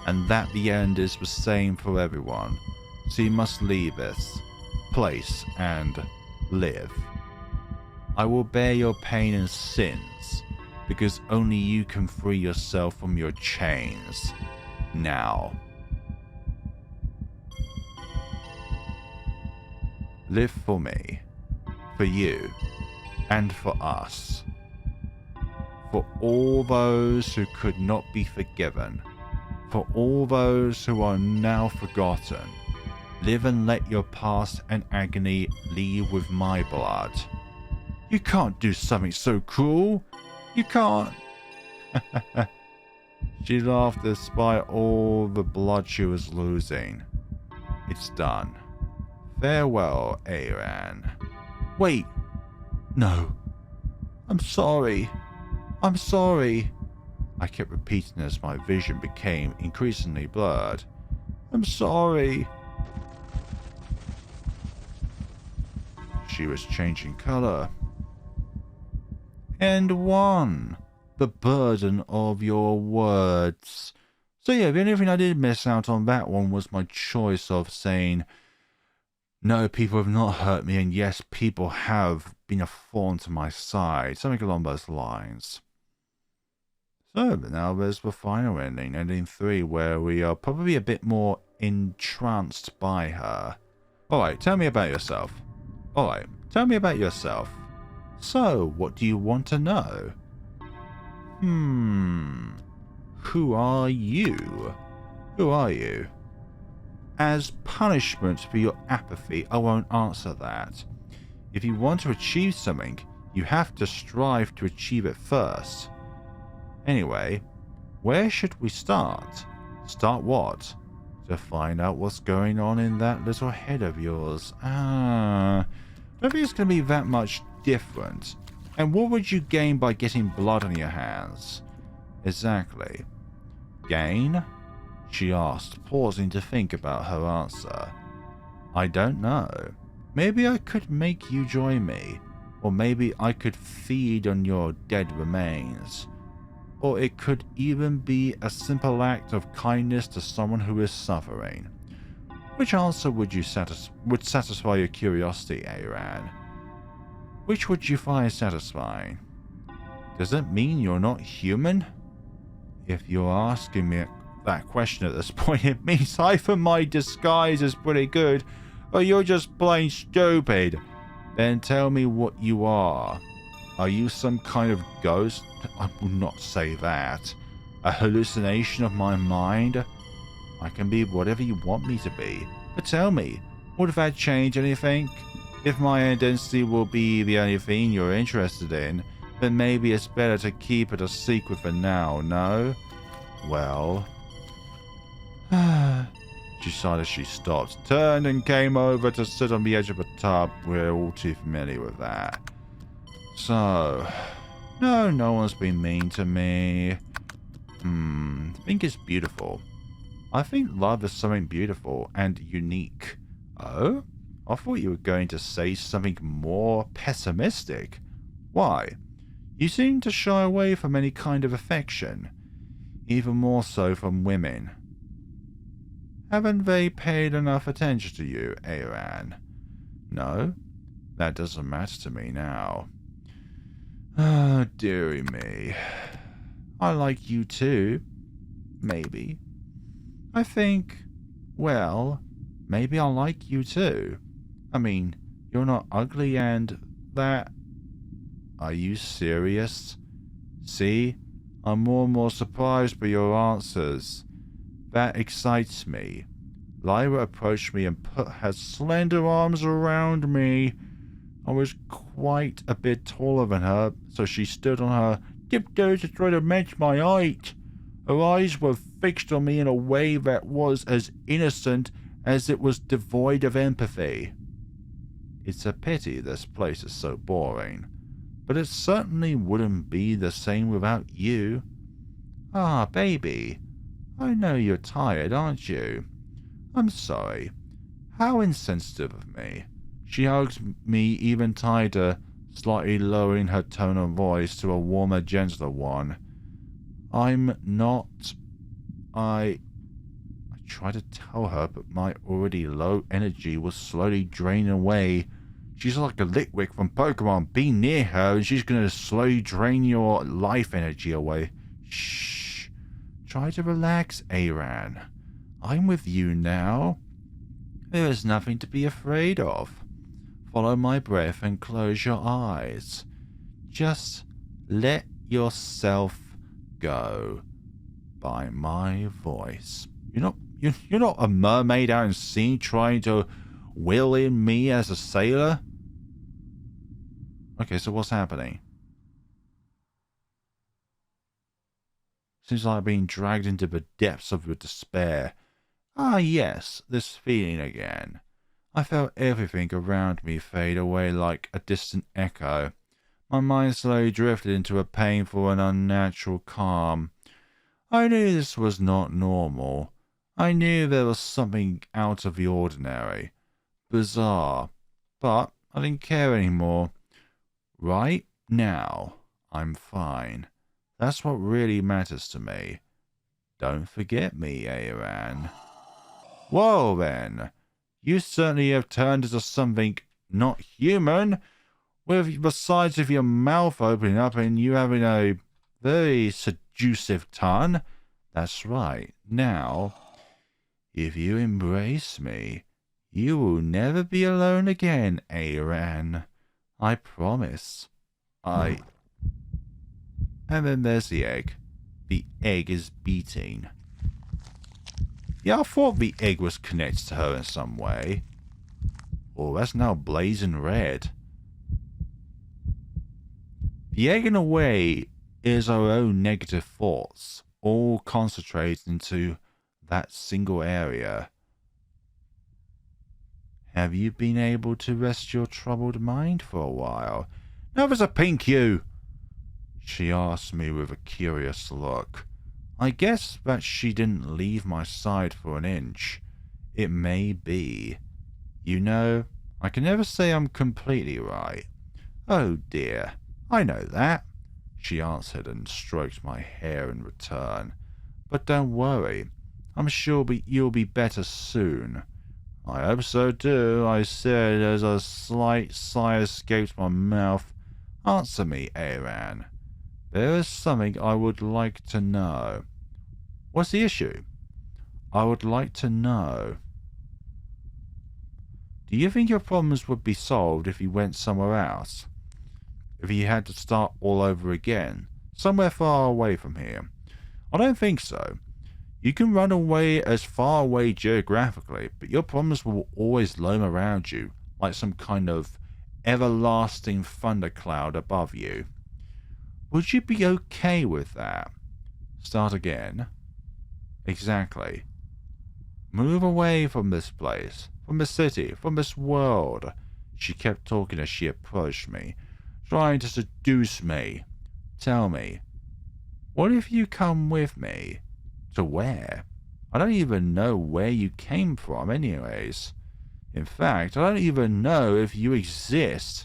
and that the end is the same for everyone. So you must leave this place and live. I will bear your pain and sins, because only you can free yourself from your chains. Now. Live for me, for you, and for us. For all those who could not be forgiven, for all those who are now forgotten, live and let your past and agony leave with my blood. You can't do something so cruel. You can't. She laughed despite all the blood she was losing. It's done. Farewell, Eroraen. Wait. No. I'm sorry. I'm sorry. I kept repeating as my vision became increasingly blurred. I'm sorry. She was changing color. And one. The burden of your words. So yeah, the only thing I did miss out on that one was my choice of saying, no, people have not hurt me, and yes, people have been a thorn to my side. Something along those lines. So, now there's the final ending, ending 3, where we are probably a bit more entranced by her. Alright, tell me about yourself. Alright, tell me about yourself. So, what do you want to know? Who are you? Who are you? As punishment for your apathy, I won't answer that. If you want to achieve something, you have to strive to achieve it first. Anyway, where should we start? Start what? To find out what's going on in that little head of yours. I don't think it's going to be that much different. And what would you gain by getting blood on your hands? Exactly. Gain? She asked, pausing to think about her answer. I don't know. Maybe I could make you join me. Or maybe I could feed on your dead remains. Or it could even be a simple act of kindness to someone who is suffering. Which answer would satisfy your curiosity, Eroraen? Which would you find satisfying? Does it mean you're not human? If you're asking me that question at this point, it means either my disguise is pretty good, or you're just plain stupid. Then tell me what you are. Are you some kind of ghost? I will not say that. A hallucination of my mind? I can be whatever you want me to be. But tell me, would that change anything? If my identity will be the only thing you're interested in, then maybe it's better to keep it a secret for now, no? Well... She sighed as she stopped, turned and came over to sit on the edge of a tub. We're all too familiar with that. So... No one's been mean to me. I think it's beautiful. I think love is something beautiful and unique. Oh? I thought you were going to say something more pessimistic. Why? You seem to shy away from any kind of affection. Even more so from women. Haven't they paid enough attention to you, Eroraen? No? That doesn't matter to me now. Ah, dearie me. I like you too. Maybe. I think, well, maybe I'll like you too. I mean, you're not ugly and that... Are you serious? See? I'm more and more surprised by your answers. That excites me. Lyra approached me and put her slender arms around me. I was quite a bit taller than her, so she stood on her tiptoes to try to match my height. Her eyes were fixed on me in a way that was as innocent as it was devoid of empathy. It's a pity this place is so boring, but it certainly wouldn't be the same without you. Ah, baby, I know you're tired, aren't you? I'm sorry. How insensitive of me. She hugs me even tighter, slightly lowering her tone of voice to a warmer, gentler one. I'm not... I tried to tell her, but my already low energy was slowly draining away. She's like a Litwick from Pokemon. Be near her and she's going to slowly drain your life energy away. Shh. Try to relax, Eroraen. I'm with you now. There is nothing to be afraid of. Follow my breath and close your eyes. Just let yourself go by my voice. You're not a mermaid out in sea trying to will in me as a sailor? Okay, so what's happening? Seems like being dragged into the depths of your despair. Ah, yes, this feeling again. I felt everything around me fade away like a distant echo. My mind slowly drifted into a painful and unnatural calm. I knew this was not normal. I knew there was something out of the ordinary. Bizarre. But I didn't care anymore. Right now, I'm fine. That's what really matters to me. Don't forget me, Eroraen. Well then, you certainly have turned into something not human, with the sides of your mouth opening up and you having a very seductive tongue. That's right. Now, if you embrace me, you will never be alone again, Eroraen. I promise. And then there's the egg. The egg is beating. Yeah, I thought the egg was connected to her in some way. Oh, that's now blazing red. The egg, in a way, is our own negative thoughts, all concentrated into that single area. Have you been able to rest your troubled mind for a while? Now there's a pink you, she asked me with a curious look. I guess that she didn't leave my side for an inch. It may be. You know, I can never say I'm completely right. Oh dear, I know that, she answered and stroked my hair in return. But don't worry, I'm sure you'll be better soon. I hope so too, I said as a slight sigh escaped my mouth. Answer me, Eroraen. There is something I would like to know. What's the issue? I would like to know. Do you think your problems would be solved if you went somewhere else? If you had to start all over again, somewhere far away from here? I don't think so. You can run away as far away geographically, but your problems will always loom around you, like some kind of everlasting thundercloud above you. Would you be okay with that? Start again. Exactly. Move away from this place, from the city, from this world. She kept talking as she approached me, trying to seduce me. Tell me, what if you come with me? To where? I don't even know where you came from anyways. In fact, I don't even know if you exist.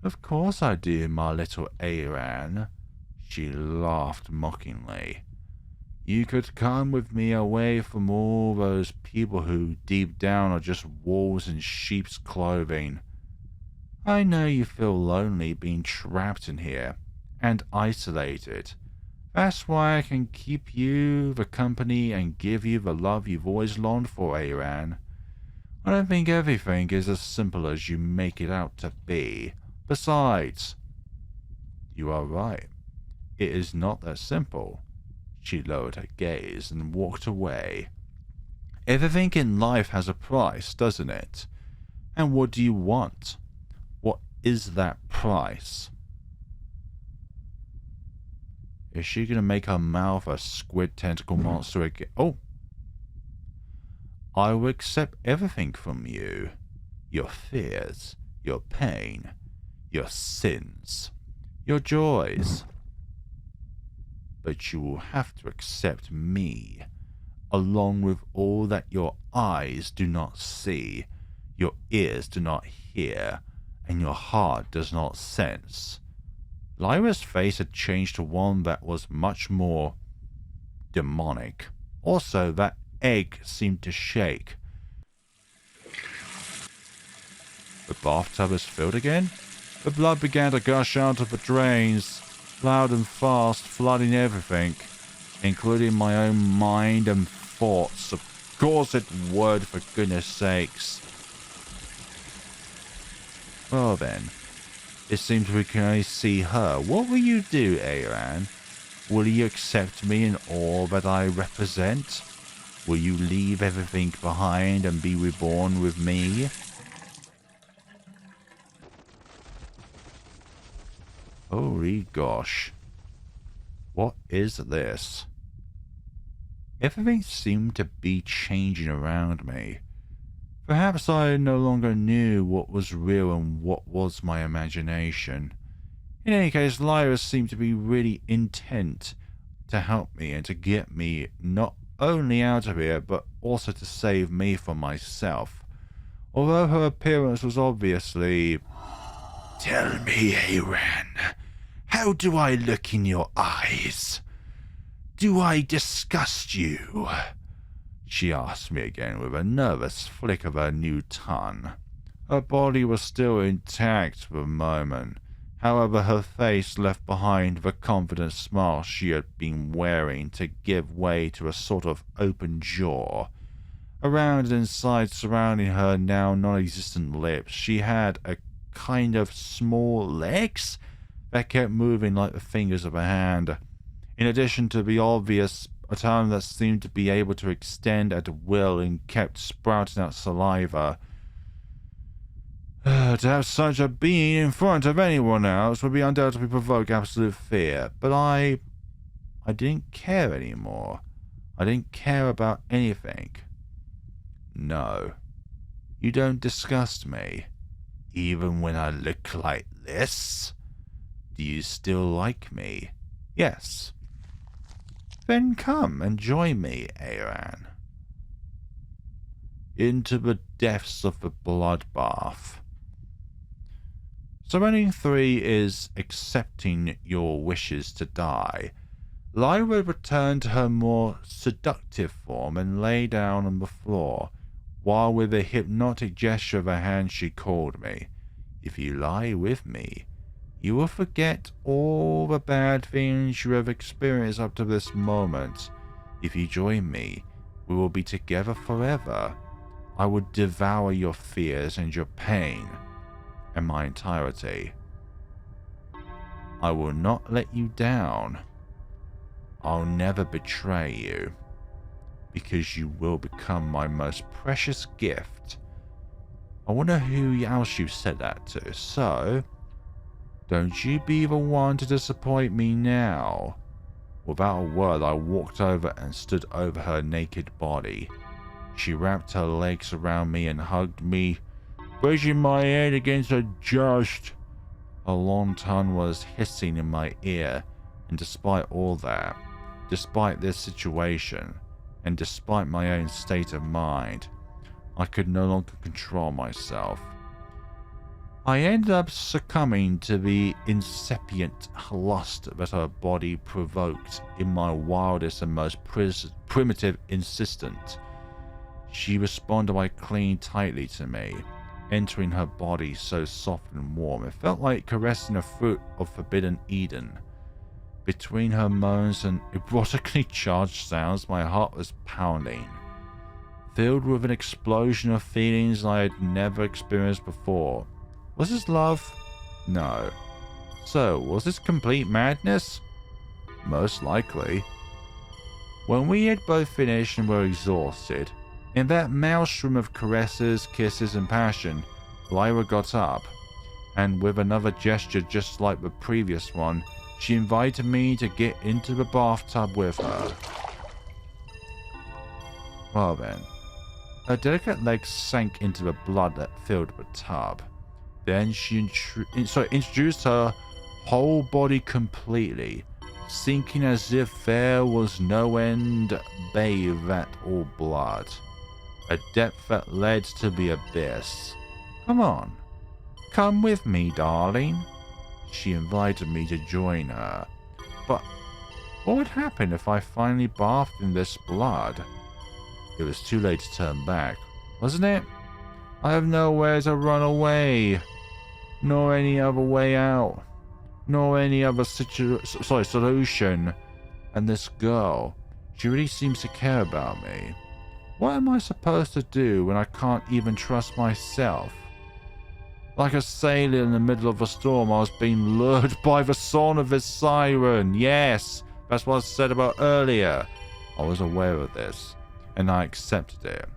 Of course I do, my little Eroraen. She laughed mockingly. You could come with me away from all those people who deep down are just wolves in sheep's clothing. I know you feel lonely being trapped in here and isolated. That's why I can keep you the company and give you the love you've always longed for, Eroraen. I don't think everything is as simple as you make it out to be. Besides, you are right. It is not that simple. She lowered her gaze and walked away. Everything in life has a price, doesn't it? And what do you want? What is that price? Is she gonna make her mouth a squid tentacle monster again? Oh! I will accept everything from you. Your fears, your pain, your sins, your joys. But you will have to accept me, along with all that your eyes do not see, your ears do not hear, and your heart does not sense. Lyra's face had changed to one that was much more demonic. Also, that egg seemed to shake. The bathtub is filled again? The blood began to gush out of the drains, loud and fast, flooding everything, including my own mind and thoughts. Of course it would, for goodness sakes. Well then, it seems we can only see her. What will you do, Eroraen? Will you accept me in all that I represent? Will you leave everything behind and be reborn with me? Holy gosh. What is this? Everything seemed to be changing around me. Perhaps I no longer knew what was real and what was my imagination. In any case, Lyra seemed to be really intent to help me and to get me not only out of here, but also to save me from myself. Although her appearance was obviously... Tell me, Eroraen, how do I look in your eyes? Do I disgust you? She asked me again with a nervous flick of her new tongue. Her body was still intact for a moment. However, her face left behind the confident smile she had been wearing to give way to a sort of open jaw. Around and inside, surrounding her now non-existent lips, she had a kind of small legs that kept moving like the fingers of a hand. In addition to the obvious, a tongue that seemed to be able to extend at will and kept sprouting out saliva. To have such a being in front of anyone else would be undoubtedly provoke absolute fear, but I didn't care anymore. I didn't care about anything. No, you don't disgust me, even when I look like this. Do you still like me? Yes. Then come and join me, Eroraen. Into the depths of the bloodbath. Surrounding 3 is accepting your wishes to die. Lyra returned to her more seductive form and lay down on the floor, while with a hypnotic gesture of her hand she called me. If you lie with me, you will forget all the bad things you have experienced up to this moment. If you join me, we will be together forever. I will devour your fears and your pain in my entirety. I will not let you down. I'll never betray you, because you will become my most precious gift. I wonder who else you said that to, so don't you be the one to disappoint me now. Without a word, I walked over and stood over her naked body. She wrapped her legs around me and hugged me, brushing my head against her chest. Her long tongue was hissing in my ear, and despite all that, despite this situation, and despite my own state of mind, I could no longer control myself. I ended up succumbing to the incipient lust that her body provoked in my wildest and most primitive instinct. She responded by clinging tightly to me, entering her body so soft and warm it felt like caressing a fruit of forbidden Eden. Between her moans and erotically charged sounds, my heart was pounding, filled with an explosion of feelings I had never experienced before. Was this love? No. So, was this complete madness? Most likely. When we had both finished and were exhausted, in that maelstrom of caresses, kisses, and passion, Lyra got up. and with another gesture just like the previous one, she invited me to get into the bathtub with her. Well then, her delicate legs sank into the blood that filled the tub. Then she introduced her whole body completely, sinking as if there was no end, bathed at all blood. A depth that led to the abyss. Come on, come with me, darling. She invited me to join her. But what would happen if I finally bathed in this blood? It was too late to turn back, wasn't it? I have nowhere to run away, nor any other way out, nor any other solution. And this girl, she really seems to care about me. What am I supposed to do when I can't even trust myself? Like a sailor in the middle of a storm, I was being lured by the song of this siren. Yes, that's what I said about earlier. I was aware of this, and I accepted it.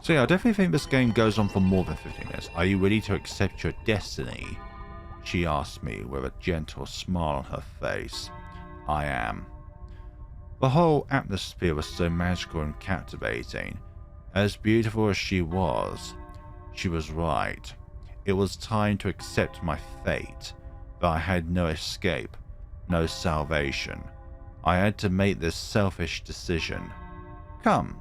So yeah, I definitely think this game goes on for more than 15 minutes. Are you ready to accept your destiny? She asked me with a gentle smile on her face. I am. The whole atmosphere was so magical and captivating. As beautiful as she was right. It was time to accept my fate, but I had no escape, no salvation. I had to make this selfish decision. Come,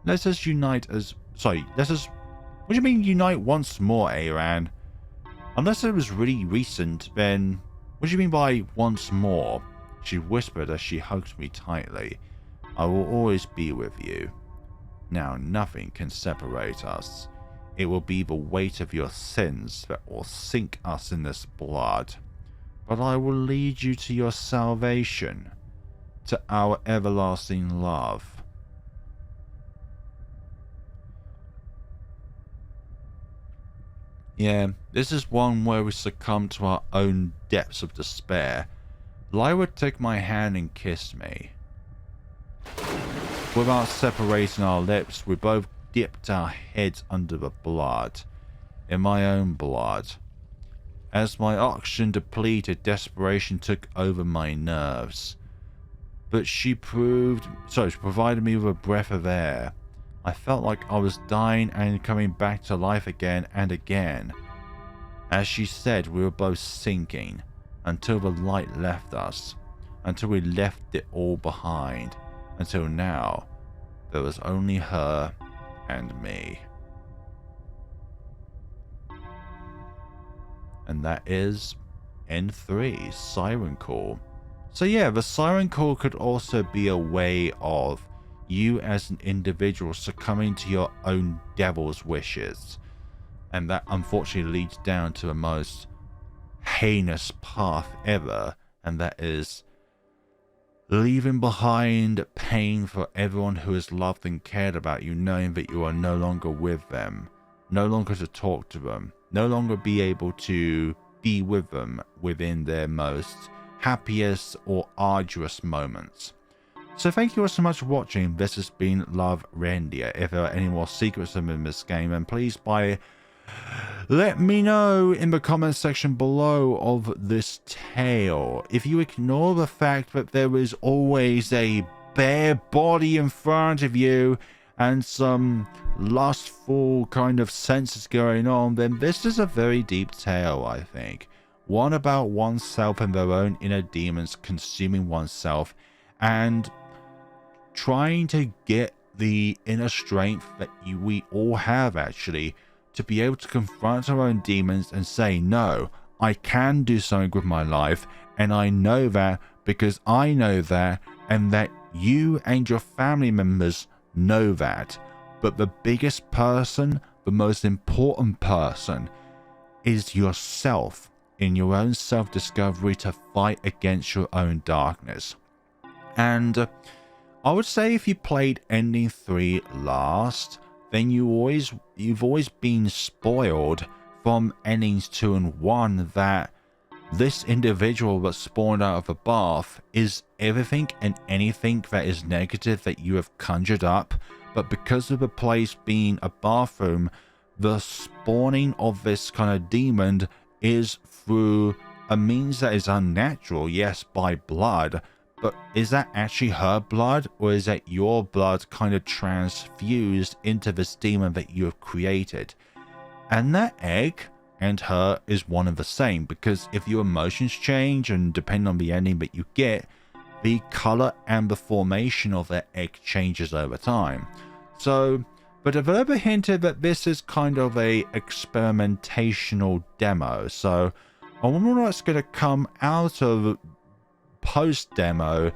let us unite as... What do you mean unite once more, Eroraen? Unless it was really recent, then what do you mean by once more? She whispered as she hugged me tightly. I will always be with you. Now nothing can separate us. It will be the weight of your sins that will sink us in this blood. But I will lead you to your salvation, to our everlasting love. Yeah, this is one where we succumb to our own depths of despair. Lyra took my hand and kissed me. Without separating our lips, we both dipped our heads under the blood, in my own blood. As my oxygen depleted, desperation took over my nerves. But she provided me with a breath of air. I felt like I was dying and coming back to life again and again. As she said, we were both sinking, until the light left us, until we left it all behind. Until now, there was only her and me. And that is N3, Siren Call. So yeah, the Siren Call could also be a way of you as an individual succumbing to your own devil's wishes. And that unfortunately leads down to the most heinous path ever, and that is leaving behind pain for everyone who has loved and cared about you, knowing that you are no longer with them, no longer to talk to them, no longer be able to be with them within their most happiest or arduous moments. So thank you all so much for watching. This has been Loverendia. If there are any more secrets in this game, then please let me know in the comment section below of this tale. If you ignore the fact that there is always a bare body in front of you and some lustful kind of senses going on, then this is a very deep tale, I think. One about oneself and their own inner demons consuming oneself, and trying to get the inner strength that we all have, actually, to be able to confront our own demons and say, no, I can do something with my life, and I know that because I know that, and that you and your family members know that. But the biggest person, the most important person, is yourself, in your own self-discovery to fight against your own darkness. And I would say if you played Ending 3 last, then you've always been spoiled from Endings 2 and 1 that this individual that spawned out of a bath is everything and anything that is negative that you have conjured up, but because of the place being a bathroom, the spawning of this kind of demon is through a means that is unnatural, yes, by blood, but is that actually her blood, or is that your blood kind of transfused into this demon that you have created? And that egg and her is one and the same, because if your emotions change and depending on the ending that you get, the color and the formation of that egg changes over time. So the developer hinted that this is kind of a experimentational demo, so I wonder what's going to come out of post demo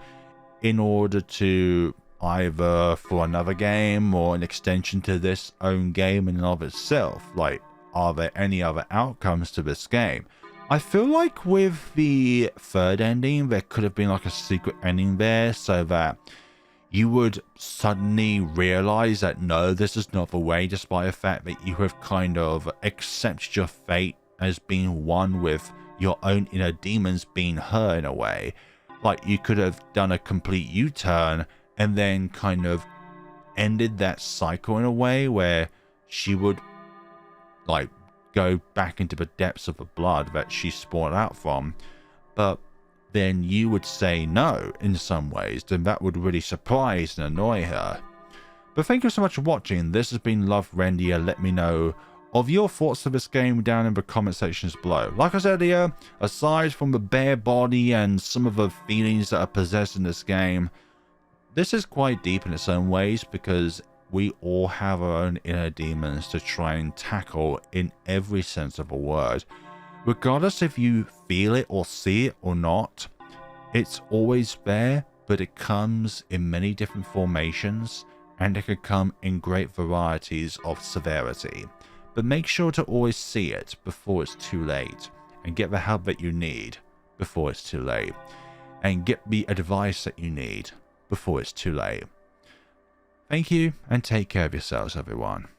in order to either for another game or an extension to this own game in and of itself. Like, are there any other outcomes to this game? I feel like with the third ending, there could have been like a secret ending there so that you would suddenly realize that no, this is not the way, despite the fact that you have kind of accepted your fate as being one with your own inner demons being her in a way. Like, you could have done a complete U-turn and then kind of ended that cycle in a way where she would like go back into the depths of the blood that she spawned out from, but then you would say no in some ways, then that would really surprise and annoy her. But thank you so much for watching. This has been Loverendia. Let me know of your thoughts of this game down in the comment sections below. Like I said earlier, aside from the bare body and some of the feelings that are possessed in this game, this is quite deep in its own ways, because we all have our own inner demons to try and tackle in every sense of a word. Regardless if you feel it or see it or not, it's always there, but it comes in many different formations, and it can come in great varieties of severity. But make sure to always see it before it's too late, and get the help that you need before it's too late, and get the advice that you need before it's too late. Thank you, and take care of yourselves, everyone.